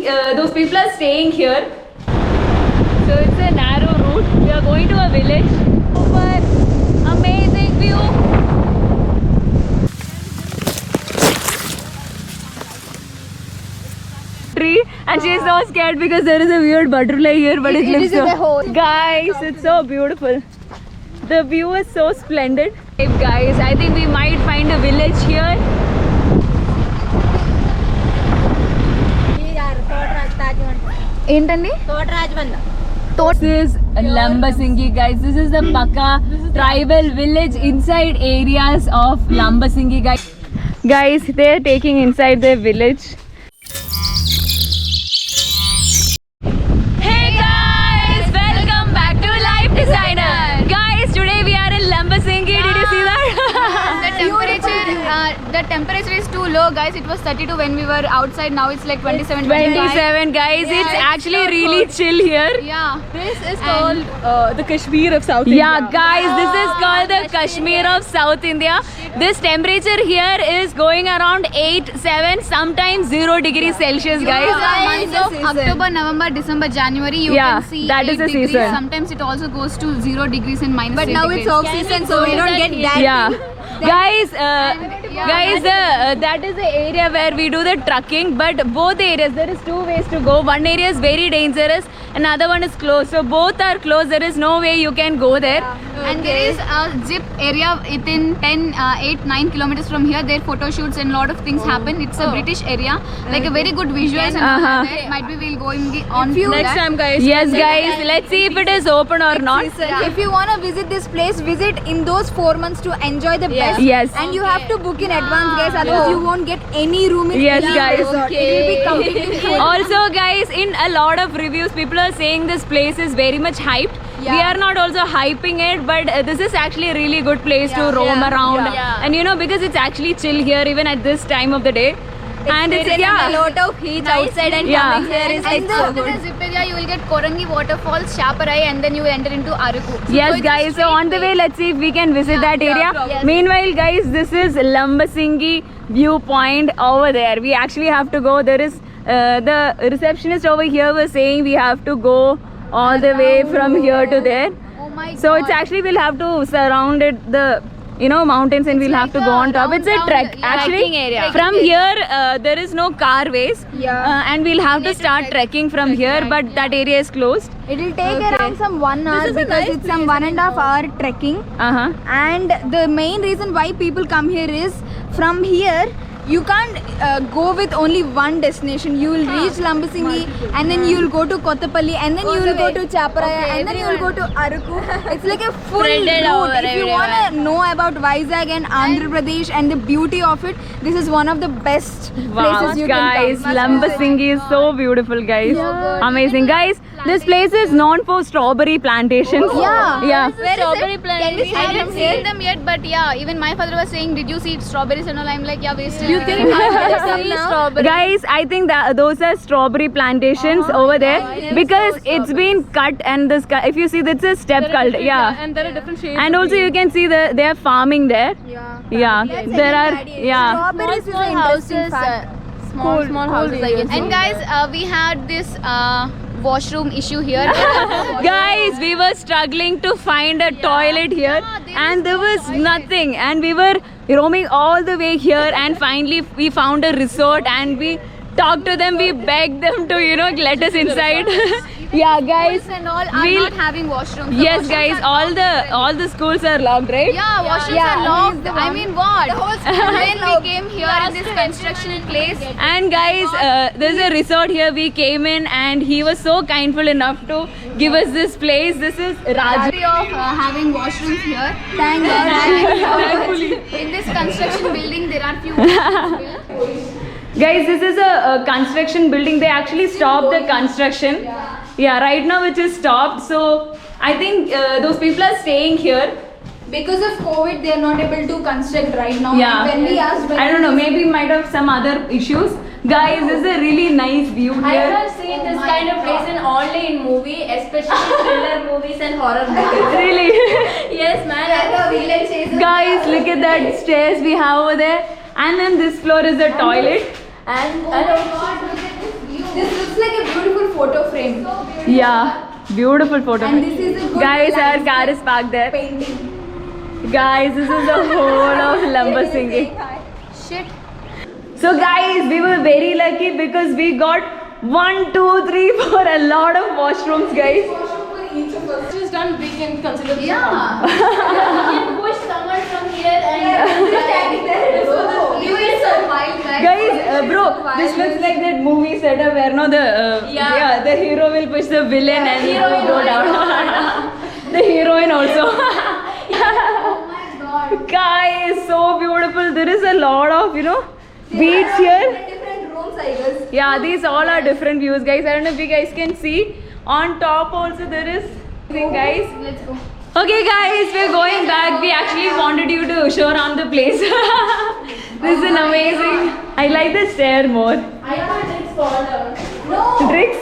those people are staying here. So it's a narrow route. We are going to a village. Super amazing view. Tree, and she is so scared because there is a weird butterfly here, but it looks so. Guys, it's so beautiful. The view is so splendid. Hey guys, I think we might find a village here. ఏంటండి This is Lambasinghi, guys. This is the Paka tribal village inside areas of Lambasinghi, guys. Guys, they are taking inside their village. Hey guys, welcome back to Life Designer. Guys, today we are in Lambasinghi. Did you see that? The temperature is too low, guys. It was 32 when we were outside. Now it's like 27. 27, guys. Yeah, it's actually so really chill here. Yeah. This is called the Kashmir of South India. Yeah, guys, this is called the Kashmir of South India. This temperature here is going around 8, 7, sometimes 0 degrees Celsius, guys. Months of October, November, December, January, you can see that 8 is the degrees. season. Sometimes it also goes to 0 degrees and minus. But 10 now degrees. it's off season, so we don't get that. Yeah. Guys, that is the area where we do the trucking, but both areas, there is 2 ways to go. One area is very dangerous, another one is closed. So both are closed, there is no way you can go there. And there is a zip area within 8, 9 kilometers from here. There photo shoots and lot of things happen. It's a British area, like a very good visuals and all that. Might be we'll go on to Next that. time, guys. Yes, guys, let's see if it is open or not. If you want to visit this place, visit in those 4 months to enjoy the best. Yes. And you have to book in advance, guys. Otherwise, you won't get any room in Yes, any guys. resort. It will be completely full. Also, guys, in a lot of reviews, people are saying this place is very much hyped. Yeah. We are not also hyping it, but this is actually a really good place to roam around. Yeah. And you know, because it's actually chill here even at this time of the day. And it's a lot of heat outside and coming here is like so After the good. zip area, you will get Korangi waterfalls, Shaparai, and then you will enter into Araku. Yes, it's a guys. So straight on the way, let's see if we can visit that area. Yes. Meanwhile, guys, this is Lambasinghi viewpoint over there. We actually have to go. There is the receptionist over here was saying we have to go all the way from here to there. Oh my So god. it's actually we'll have to surround it the mountains and we'll have to go on top. It's a trek actually. Trekking area. From here there is no car ways. Yeah. And we'll have to start trekking from here, but that area is closed. It will take around some 1 hour because it's some 1.5 hour trekking. And the main reason why people come here is from here you can't go with only one destination. You will reach Lambasinghi and then you will go to Kottapalli and then you will go to Chaparaya and then you will go to Araku. It's like a full route. If you want to know about Vizag and Andhra Pradesh and the beauty of it, this is one of the best places you guys, can come. Lambasinghi is so beautiful, guys. Amazing, guys. This place is known for strawberry plantations. Yeah. Strawberry plantation. I haven't seen them yet, but yeah, even my father was saying, did you see strawberries and all? I'm like, yeah, we still. You think Guys, I think that those are strawberry plantations over there because it's been cut and this if you see that's a step cut. Yeah. And there are different shades. And also you can see they are farming there. Yeah. There are Strawberries is an interesting fact. small houses, I guess. And guys, we had this washroom issue here. Guys, we were struggling to find a toilet here and there was nothing and we were roaming all the way here and finally we found a resort and we talked to them, we begged them to let us inside. Yeah, guys, And all are not having washrooms. The yes, washrooms guys, are all the schools are locked, right? Yeah, washrooms are locked. I mean, what? When we came here in this construction place, And guys, there's a resort here. We came in and he was so kindful enough to give us this place. This is Raj. of having washrooms here. Thank God. In this construction building, there are few washrooms here. Guys, this is a construction building. They actually stopped the construction. Yeah, right now it is stopped. So I think those people are staying here. Because of COVID, they are not able to construct right now. Yeah. And when we asked, I don't know, maybe might have some other issues. Guys, this is a really nice view I here. have seen this kind of place in only in movie, especially thriller movies and horror movies. Really? Yes, man. Guys, look at that stairs we have over there. And then this floor is the toilet. And This looks like a beautiful photo frame. Yeah, beautiful photo. And this is a good Guys, our landscape car is parked there. painting. Guys, this is the whole of Lambasinghe. Shit. So guys, we were very lucky because we got 1, 2, 3, 4 a lot of washrooms, guys. She's done, we can consider this. Yeah. You can push someone from here and You will survive, guys. Guys, bro, this looks like that movie setup where no Yeah. the hero will push the villain and Heroine go down. The heroine also. Oh my god. Guys, so beautiful. There is a lot of beach here. Different rooms, I guess. Yeah, these all are different views, guys. I don't know if you guys can see. On top also there is thing, guys. Let's go. Okay, guys, we're going back. We actually wanted you to show around the place. This is an amazing. I like the stair more. I thought it's fall down. No, Tricks.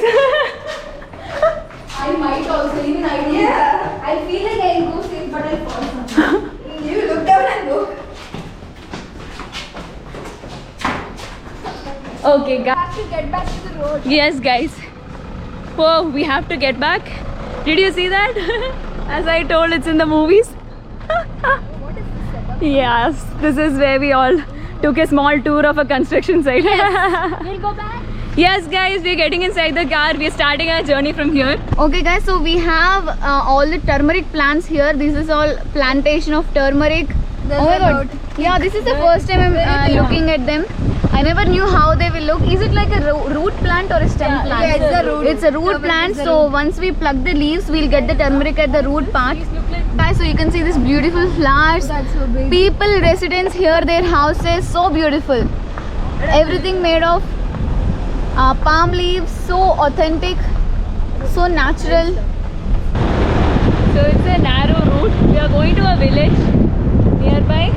I might also. Even I don't. Yeah. I feel like I'll go safe, but I'll fall something. You look down and look. Okay, guys. Have to get back to the road. Yes, guys. Whoa, we have to get back. Did you see that? As I told, it's in the movies. What is this setup? Yes, this is where we all took a small tour of a construction site. We'll go back. Yes, guys, we're getting inside the car. We're starting our journey from here. Okay guys, so we have all the turmeric plants here. This is all plantation of turmeric. There's Oh my a god. lot. Yeah, this is the first time I'm looking at them. I never knew how they will look. Is it like a root plant or a stem plant? yeah, it's a root. It's a root Turmeric plant. is a So root. once we pluck the leaves, we'll get the turmeric at the root part. Guys, so you can see these beautiful flowers. That's so big. People, residents here, their houses, so beautiful. Everything made of palm leaves, so authentic, so natural. So it's a narrow route. We are going to a village nearby.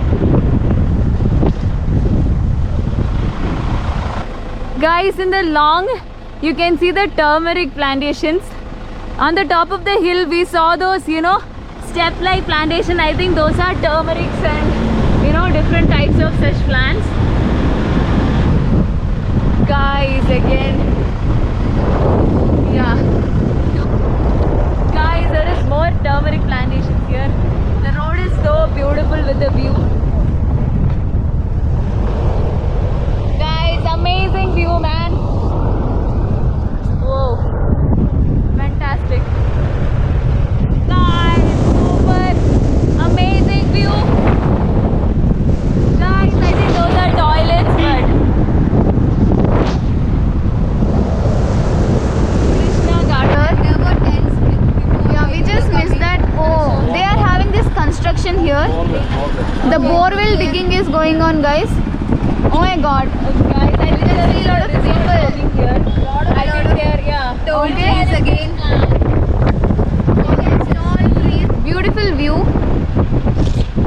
Guys, in the long, you can see the turmeric plantations. On the top of the hill, we saw those, step-like plantation. I think those are turmerics and, different types of such plants. Guys, again. Yeah. Guys, there is more turmeric plantations here. The road is so beautiful with the view. Guys, amazing view, man. Whoa. Fantastic. Guys, super amazing view. Guys, I think those are toilets, but Krishna Garden. Yeah, we just missed that. Oh, they are having this construction here. The borewell digging is going on, guys. Oh my god. Guys, I think there is a lot of people here. I think there, yeah. Toll trees again. Beautiful view.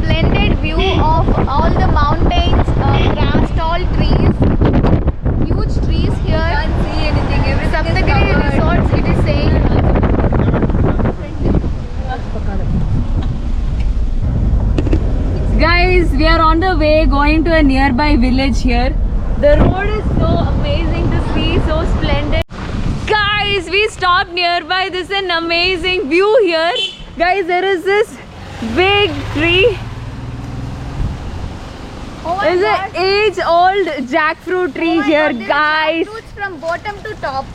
Splendid view of all the mountains, grass, tall trees. Huge trees here. Can't see anything. Everything is Saptagiri covered. Resorts, it is saying. Guys, we are on the way going to a nearby village here. The road is so amazing to see, so splendid. Guys, we stopped nearby. This is an amazing view here. Guys, there is this big tree. Oh my There's god. an age-old jackfruit tree Oh my here, god, there is guys. jackfruits from bottom to top.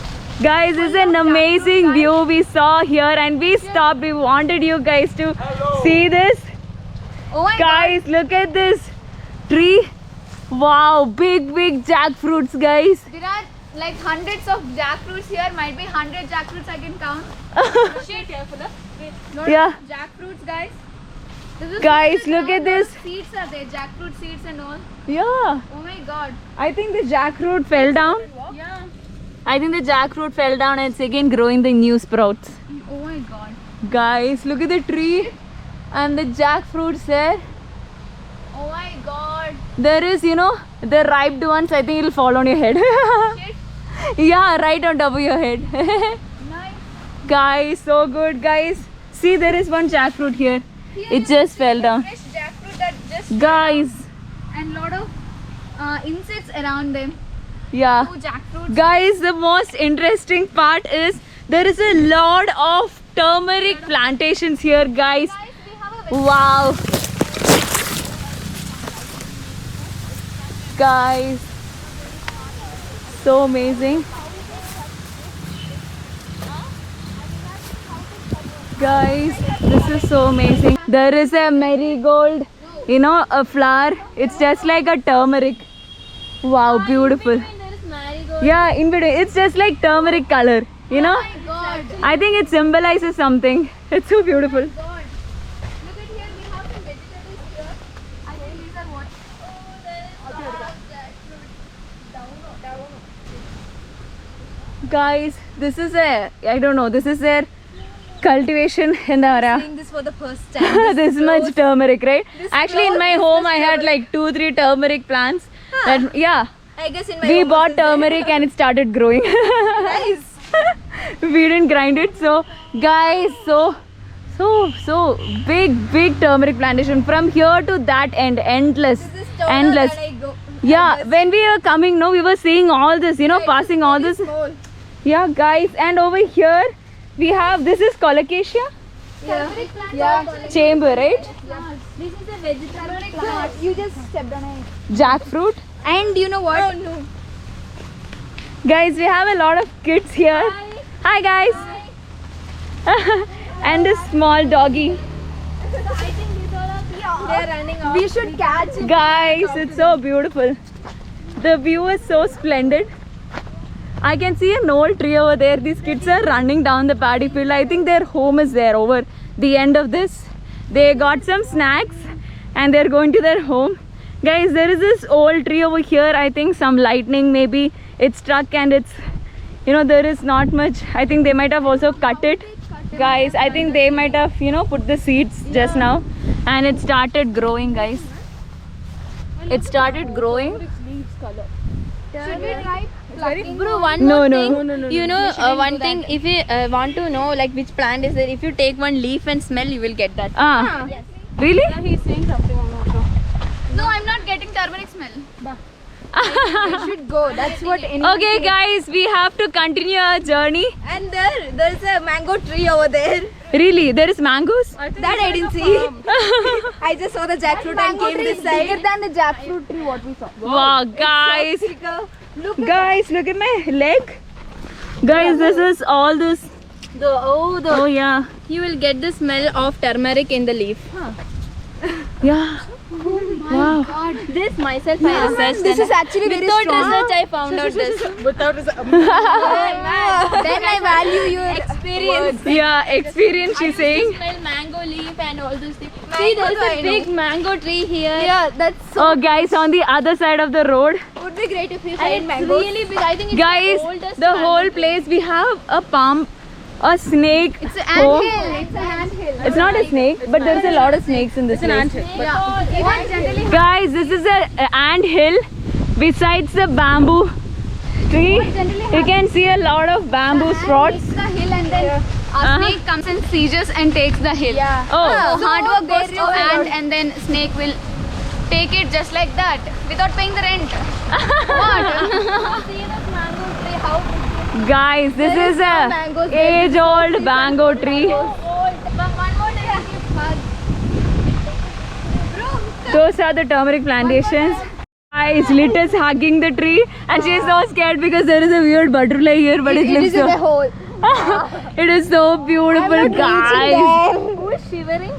Guys, this is an amazing view we saw here, and we stopped. We wanted you guys to see this. Oh my Guys, look at this tree. Wow, big jackfruits, guys. god. There are like hundreds of jackfruits here. Might be 100 jackfruits I can count. Shit, lot Yeah. of jackfruits, guys. This is Guys, so look at lot of this. Seeds are there, jackfruit seeds and all. Yeah, Oh my god. I think the jackfruit fell down. Yeah. I think the jackfruit fell down and it's again growing the new sprouts. Oh my god. Guys, look at the tree and the jackfruits there. Oh my god. There is, the ripe ones. I think it'll fall on your head. Shit. Yeah, right on top of your head. Nice. Guys, so good, guys. See, there is one jackfruit here. Here It you just can see fell the down. Fresh jackfruit that just Guys, and lot of insects around them. Yeah. Jackfruit. Guys, the most interesting part is there is a lot of turmeric plantations here, guys. Wow. Guys, so amazing. Guys, this is so amazing. There is a marigold, you know, a flower. It's just like a turmeric. Wow, beautiful. Yeah, in between. It's just like turmeric color, you know. I think it symbolizes something. It's so beautiful. Look at here, we have some vegetables here. I think these are what? Guys, this is I don't know, this is their cultivation in the area. Seeing this for the first time. This much turmeric, right? Actually, in my home, I had like 2-3 turmeric plants. That, yeah, I guess in my we home bought also there. turmeric and it started growing. Nice. We didn't grind it. So, guys, so big turmeric plantation from here to that end, endless, This is total endless. that I go. Yeah, when we were coming, no, we were seeing all this, you know, passing all this. Small. Yeah, guys, and over here we have, this is colocasia Yeah. chamber, right? This is a vegetable plant. You just stepped on it. Jackfruit. And you know what? Oh no. Guys, we have a lot of kids here. Hi guys. And a small doggy. They're running off. We should catch it. Guys, it's so beautiful. The view is so splendid. I can see an old tree over there. These kids are running down the paddy field. I think their home is there over the end of this. They got some snacks and they're going to their home. Guys, there is this old tree over here. I think some lightning maybe it struck and it's, you know, there is not much. I think they might have also cut it. Guys, I think they might have, you know, put the seeds just now and it started growing, guys. It started growing. Should we try? Bro, one No, more no. thing. You know, one thing, if you want to know like which plant is there, if you take one leaf and smell, you will get that. Ah, really? He's saying something on also. No, I'm not getting turmeric smell. We should go. That's what anyone Okay, says. guys, we have to continue our journey. And there's a mango tree over there. Really, there is mangoes. That I didn't see. I just saw the jackfruit and came this side. Bigger than the jackfruit tree what we saw. Wow, guys, Look guys, look at my leg. Guys, this is all this. Oh yeah, You will get the smell of turmeric in the leaf. yeah. Wow. This myself I researched. this is actually very Without strong. research, I found out this. Then I value your Experience. Yeah, experience. She's saying. Smell mango leaf and all those things. See, there's I a know. big mango tree here. Yeah, that's so. Oh, guys, on the other side of the road, Would be great if you And find it's mangoes. really big. I think it's guys, the oldest the mango whole tree. place we have a palm, a snake. It's an home. anthill. It's an anthill. It's not a snake, but there's a lot of snakes in this place. Even generally Guys, this is a ant hill besides the bamboo tree. You can see a lot of bamboo rods. takes the hill and then a snake comes and seizures and takes the hill. Yeah. Oh, So hard work there goes is to a ant lot. and then snake will take it just like that without paying the rent. What? See this mango tree, how guys, this There is is no a mangoes, there is age-old mango tree. Those are the turmeric plantations. Guys, Lit is hugging the tree and she is so scared because there is a weird butterfly here, but it it looks is in the so. hole. It is so beautiful, guys. Who is shivering?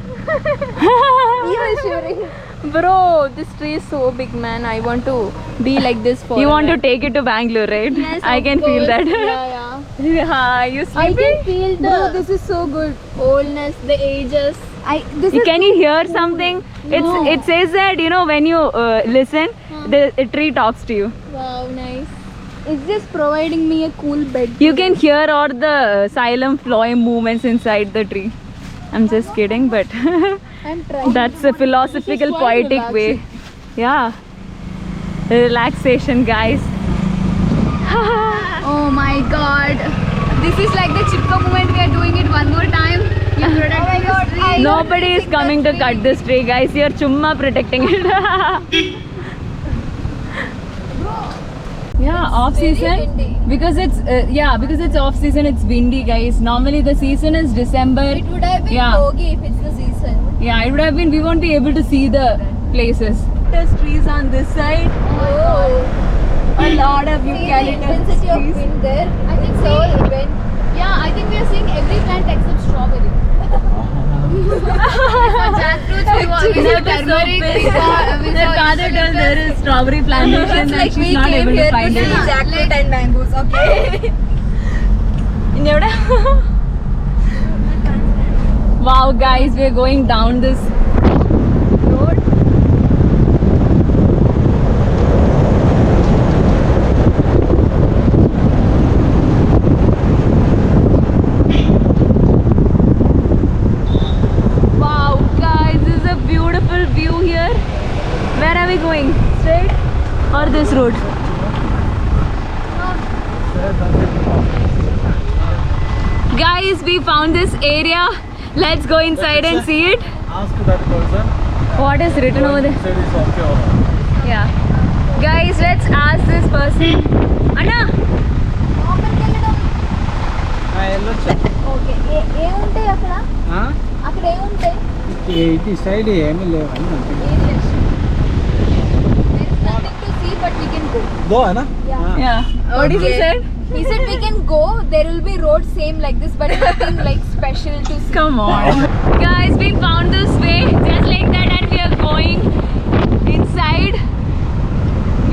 You You are shivering. Bro, this tree is so big, man. I want to be like this for. You want to take it to Bangalore, right? Yes, I of can feel course. that. Yeah. Yeah, you I sleeping? can feel the Bro, this is so good. oldness, the ages. This is Can you hear something? It says that, you know, when you listen, the tree talks to you. Wow, nice. it's just providing me a cool bed. You can hear all the silent flowing movements inside the tree. I'm just kidding, but I'm trying. that's a philosophical, quite poetic way. Yeah. Relaxation, guys. Oh my god. This is like the Chipko moment. We are doing it one more time. You protecting this tree. Nobody is coming to cut this tree, guys. You're chumma protecting it. Yeah, off season because it's because it's off season. It's windy, guys. Normally the season is December. It would have been Yeah. foggy if it's the season. Yeah, it would have been. We won't be able to see the places. There's trees on this side. Oh. A lot of See the eucalyptus intensity of trees. wind there. I think So see- wind. Yeah, I think we are seeing every plant except strawberry. Jackfruits, we saw turmeric, we saw Their father tells there is strawberry plantation and Like she's we not came able to here to find see it. jackfruit and mangoes. Okay. Wow, guys, we are going down this road. Wow, guys, this is a beautiful view here. Where are we going? Straight or this road? Guys, we found this area. Let's go inside and see it. Ask that person. What is written over there? Said it's okay or not. Yeah. Guys, let's ask this person. Anna, వెళ్ళొచ్చు okay ఏముంటాయి అక్కడ అక్కడ ఏముంటాయి ఇటు side ఏమీ లేవు అని There is nothing to see, but we can go. దో అనా yeah. What did he say? He said we can go. There will be roads same like this, but nothing like special to see. Come on. Guys, we found this way just like that and we are going inside.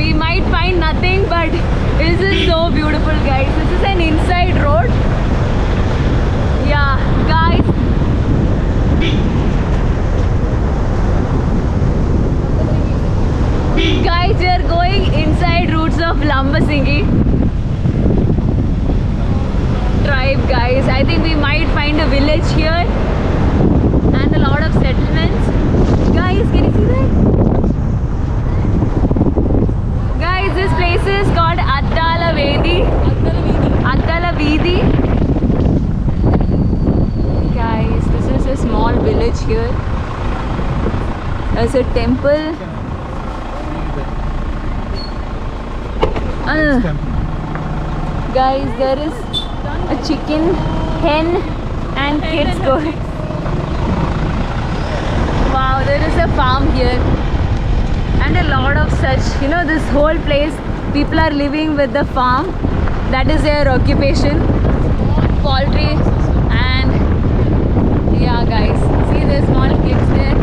We might find nothing, but this is so beautiful, guys. This is an inside road. Yeah, guys. Guys, we are going inside roots of Lambasingi tribe, guys. I think we might find a village here and a lot of settlements. Guys, can you see that? Guys, this place is called Addala Veedi. Addala Veedi. Guys, this is a small village here. There's a temple. Guys, there is a chicken, hen and kids going. Wow, there is a farm here and a lot of such, this whole place, people are living with the farm. That is their occupation. Poultry and yeah, guys, see the small kids there.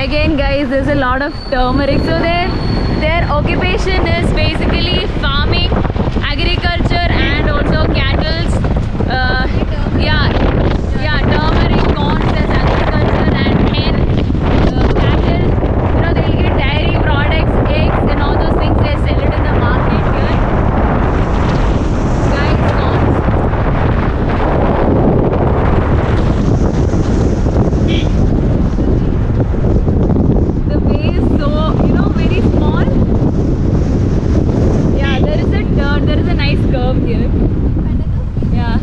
Again, guys, there's a lot of turmeric. So their occupation is basically farming, agriculture and also cattle. Turmeric, corn as agriculture and hen, cattle. They'll get dairy products, eggs and all those things. They sell it in the market here. Guys, corn. The way is so, very small. Yeah, there is a turn, there is a nice curve here. Yeah.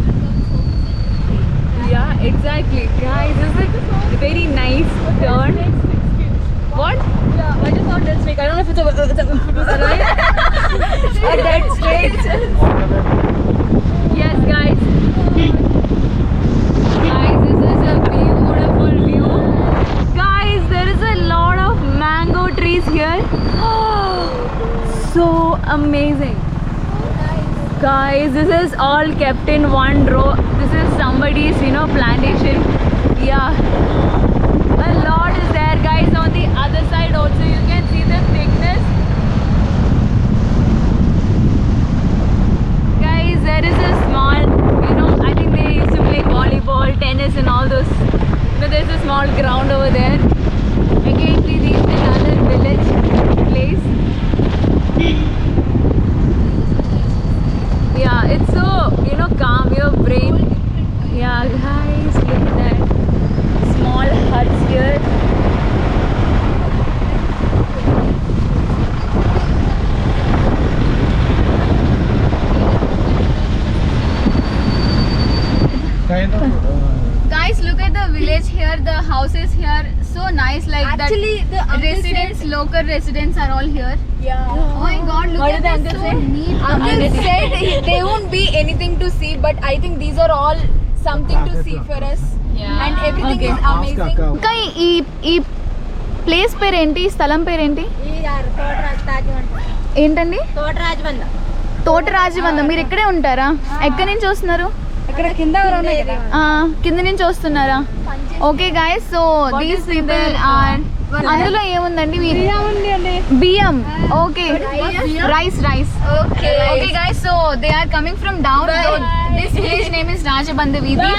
Yeah, exactly. Guys, this is a very nice turn. What? Yeah, I just thought that's fake. I don't know if it was alive or dead straight. Yes, guys. Guys, this is a beautiful view. Guys, there is a lot of mango trees here. So amazing. Guys, this is all kept in one row. This is somebody's, plantation. Yeah. A lot is there, guys. On the other side also, you can see the thickness. Guys, there is a small, I think they used to play volleyball, tennis and all those. There's a small ground over there. Again, we reached another village place. Yeah, it's so, calm your brain. Yeah, guys, look at that. Small huts here. kind of Guys, look at the village here, the houses here, so so nice. Like Actually, the that uncle residents, local residents are all here. Yeah. Oh my God, look What at did the this, uncle so say? neat. Uncle said there won't be anything to see, but I think these are all something to see for us. Yeah. And everything Okay. is amazing. ఇంకా ఈ place పేరేంటి, స్థలం పేరేంటి? ఏంటండి? తోటరాజబంధం. మీరు ఇక్కడే ఉంటారా? ఎక్కడి నుంచి వస్తున్నారు? ఇక్కడ కింద ఉన్నాయి కదా. కింద నుంచి వస్తున్నారా? Okay guys, so these people are, అందులో ఏముందండి? బియ్యం. Okay, rice. Okay guys, so they are coming from down. This village name is Rajabandha వీధి.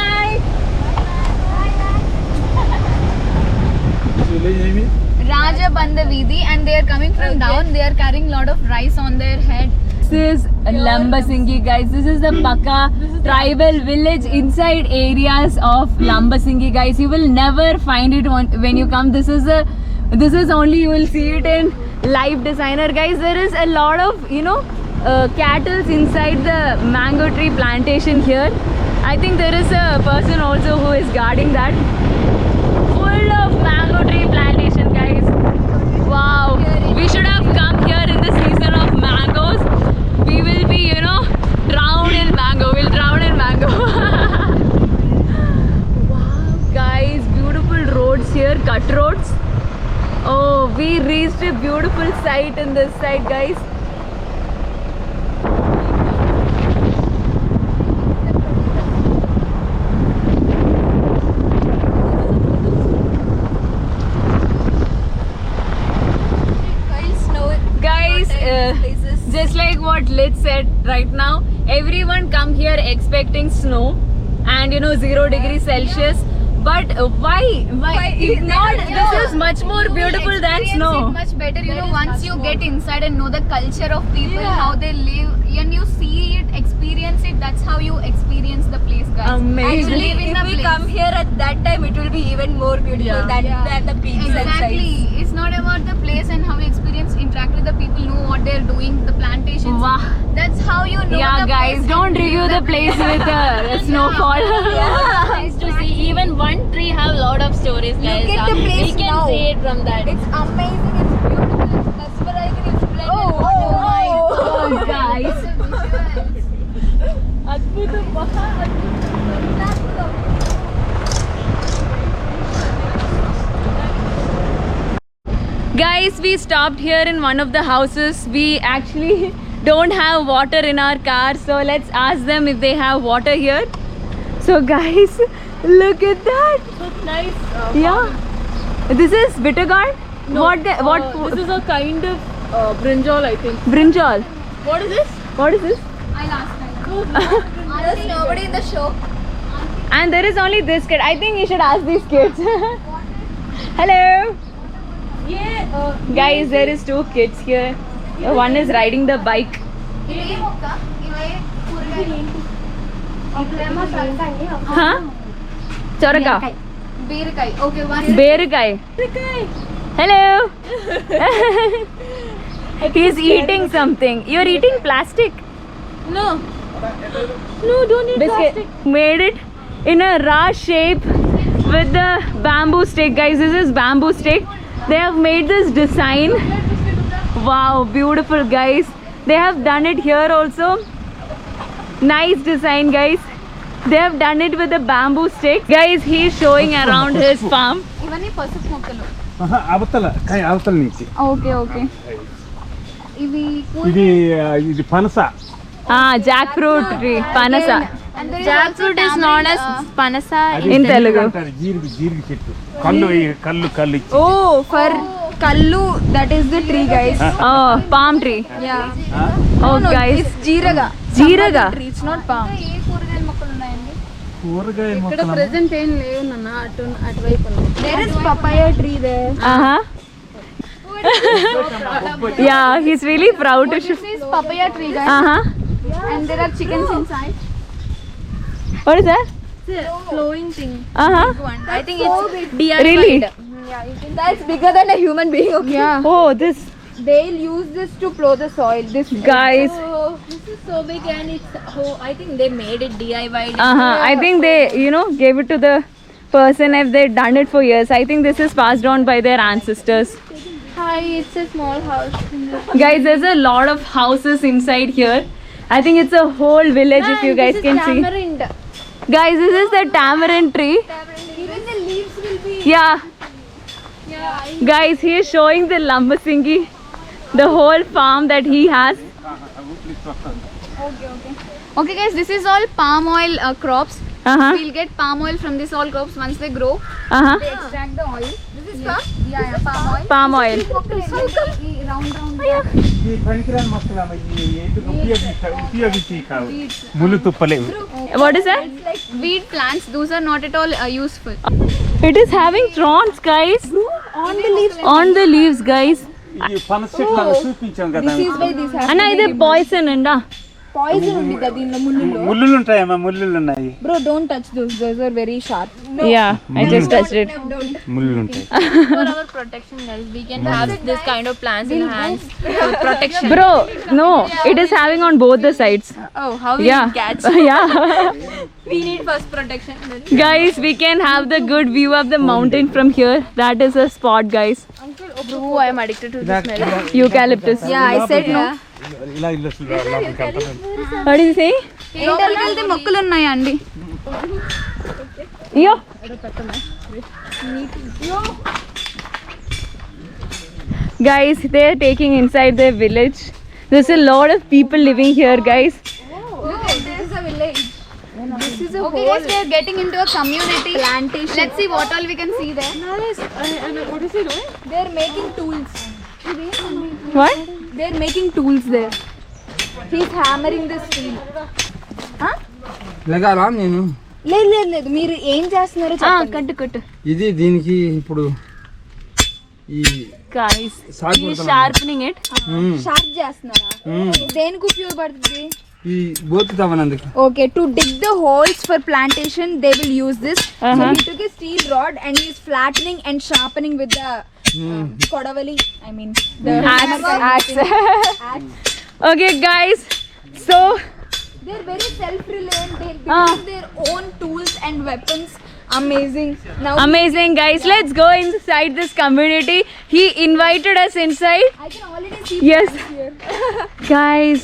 Village name is? Rajabandha Vidhi, and they are coming from down. They are carrying lot of rice on their head. This is Lambasingi, guys. This is the Paka tribal village inside areas of Lambasingi, guys. You will never find it when you come. This is only you will see it in live designer, guys. There is a lot of cattle inside the mango tree plantation here. I think there is a person also who is guarding that. Full of mango tree plantation, guys. Wow, we should have come here in the season of mangoes. We will be drowned in mango. We'll drown in mango. Wow, guys, beautiful roads here, cut roads. Oh, we reached a beautiful sight in this side, guys. Just like what Liz said right now, everyone come here expecting snow and 0 degrees Celsius. But why? If not, this is much more beautiful than Experience snow. it much better, once you get inside and know the culture of people, how they live, and you see it, experience it. That's how you experience the place, guys. Amazing. Live in If the we place. come here at that time, it will be even more beautiful than the beach Exactly. sunset. It's not about the place and how you experience, interact with the people, know what they're doing, the plantations. Wow. That's how you know. Yeah, the guys, place don't and review live the place with snowfall. Nice to see. Even one tree have lot of stories, guys. Look at the place We can now. see it from that. It's amazing, it's beautiful, it's mesmerizing, it's splendid. my God, guys. Guys, we stopped here in one of the houses. We actually don't have water in our car, so let's ask them if they have water here. So guys, look at that. So nice. Yeah. This is bitter gourd? What This is a kind of brinjal, I think. brinjal. What is this? What is this? I'll ask her. There's nobody in the show. And there is only this kid. I think you should ask these kids. Hello. Yeah. Guys, there is 2 kids here. One is riding the bike. Huh? Choraka. Beerakai. Okay, one. Bearakai. Hello. He's eating something. You're eating plastic. No. No, don't eat Biscuit. plastic. Made it in a raw shape with the bamboo stick, guys. This is bamboo stick. They have made this design. Wow, beautiful, guys. They have done it here also. Nice design, guys. They have done it with a bamboo stick. Guys, he's showing around his farm. ఇవన్నీ పసుపు మొక్కలు. అవతల అవతల నుంచి okay okay. ఇవి ఇది పనస. Jackfruit tree, panasa. Jackfruit is known as panasa. In Telugu. జీరికి చెట్టు కళ్ళు Oh, for kallu, that is the tree, guys. Oh, palm tree. Yeah. Oh, No, guys. it's jeeraga. Jeeraga. Tree, it's not palm. ఏ కూరగాయల మొక్కలు ఉన్నాయండి? కూరగాయ ఇక్కడ మొక్కలు present ఏం లేవు నాన్న, అటువైపు ఉన్నాయి. There is papaya tree there. Uh-huh. Yeah, he's really proud to show. This is papaya tree, guys. Uh-huh. And there are chickens inside. What is that? Flowing thing. Uh-huh. I think it's Really? that's bigger than a human being. Okay. Yeah. Oh, this They'll use this to plow the soil. This guys. This is so big and it's I think they made it DIY. Uh-huh. I think they, gave it to the person if they've done it for years. I think this is passed on by their ancestors. Hi, it's a small house. Guys, there's a lot of houses inside here. I think it's a whole village if you guys can see. Guys, this is the tamarind tree. Even the leaves will be. Yeah. Guys, he is showing the Lambasingi, the whole farm that he has. Okay guys, this is all palm oil crops. Uh-huh. We'll get palm oil from these all crops once they grow. Uh-huh. They extract the oil. This is palm? Yeah, palm oil. Palm oil. ఈ పనికిరాని మొక్కలు ఈ ఎందుకు ఉపయోగించి కావు ముళ్ళు తుప్పలేవు. What is that? Weed plants, those are not at all useful. It is having thorns, guys. On the leaves. On the leaves, guys. ఈ పనస చెట్లు లాగా చూపించాం కదా. This is why this has. Anna, ఇది poison anda. Poison ఉంది కదా దీనిలో ముళ్ళులో. ముళ్ళులు ఉంటాయమ్మా, ముళ్ళులు ఉన్నాయి. Bro, don't touch those. Those are very sharp. Yeah, I just touched it. ముళ్ళులు ఉంటాయి. For our protection, guys, we can have this kind of plants in hands for protection. Bro, no, it is having on both the sides. Oh, how we Yeah. catch? Yeah. We need first protection. Guys, we can have the good view of the mountain from here. That is a spot, guys. Bro, I am addicted to the smell. Eucalyptus. Yeah, I said no. ఇలా ఇల్లు లోపలికి వెళ్తాను. What did you say? ఏంటంటే వెళ్తే మొక్కలు ఉన్నాయా అండి? Yo. Guys, they are taking inside their village. There's a lot of people living here, guys. This is a village. This is a okay, guys, we are getting into a community plantation. Let's see what all we can see there. They're making tools. What? They're making tools there. He's hammering the steel. Huh? లగాలా నేను లేదు లేదు లేదు మీరు ఏం చేస్తున్నారో చెప్పండి. Cut. ఇది దీనికి ఇప్పుడు ఈ Guys, Sharp he is కొడుతున్నాను. sharpening it. Sharp చేస్తున్నారా? దేనికి ఉపయోగపడుతుంది? ఈ బోతుతామన్నందుకు Okay, to dig the holes for plantation, they will use this. So Uh-huh. he took a steel rod and he is flattening and sharpening with the kodavali. I mean the Axe. Okay, guys. So, they're very self-reliant. They're building their own tools and weapons. Amazing. Now amazing, guys. Let's go inside this community. He invited us inside. I can already see Yes. plants here. Guys,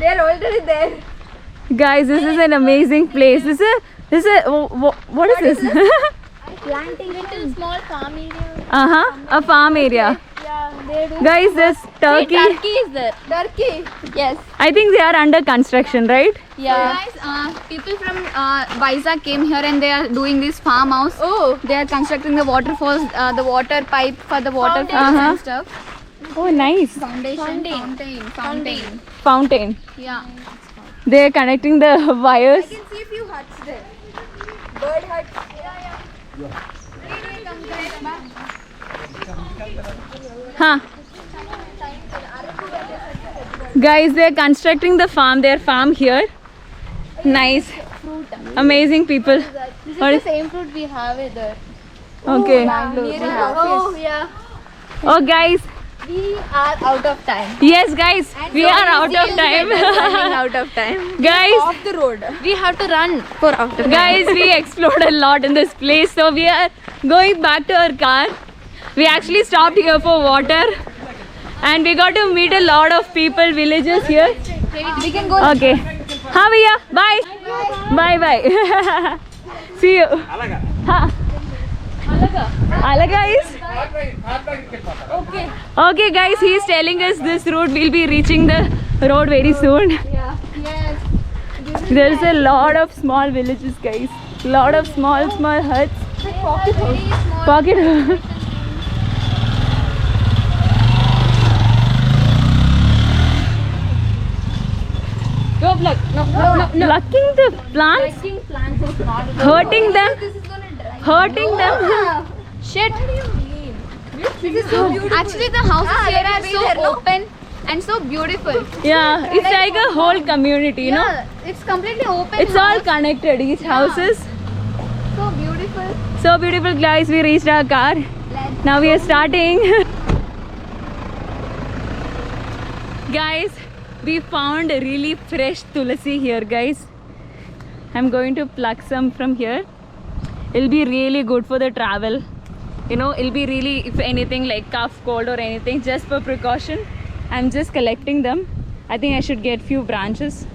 They're already there. guys, this is an amazing place. This is what is this? Planting Small farm area. A farm area. Guys, this turkey. Turkey is there. turkey. Yes. I think they are under construction, right? Yeah. Guys, people from Vizag came here and they are doing this farmhouse. Oh. They are constructing the waterfalls, the water pipe for the water Uh-huh. and stuff. Oh, nice. Fountain. Fountain. Yeah. They are connecting the wires. I can see a few huts there. Bird huts. Huh. Guys, they are constructing the farm, their farm here. Nice. Amazing people. What is Same fruit we have it there. okay? Oh, yeah. Oh, guys. We are out of time. Yes, guys. We are out of time. Running out of time. Guys, Off the road. We have to run for after time. guys, we explored a lot in this place, so we are going back to our car. We actually stopped here for water, and we got to meet a lot of people, villagers here. We can go. Okay. Haviya, bye. Bye bye. See you. Ha. Alaga is? Okay guys, he is telling us this route. We'll be reaching the road very soon. There is a lot of small villages, guys. Lot of small huts. Pocket. Go pluck. No. Plucking the plants, hurting them, hurting them. Shit. Actually, the houses here are so open and so beautiful. Yeah, it's like a whole community, you know. Yeah, it's completely open. It's all connected. Each houses. so beautiful. So beautiful, guys. We reached our car. Now we are starting. Guys, we found a really fresh tulasi here, guys. I'm going to pluck some from here. it'll be really good for the travel. You know, it'll be really, if anything like cough, cold or anything, just for precaution. I'm just collecting them. I think I should get few branches.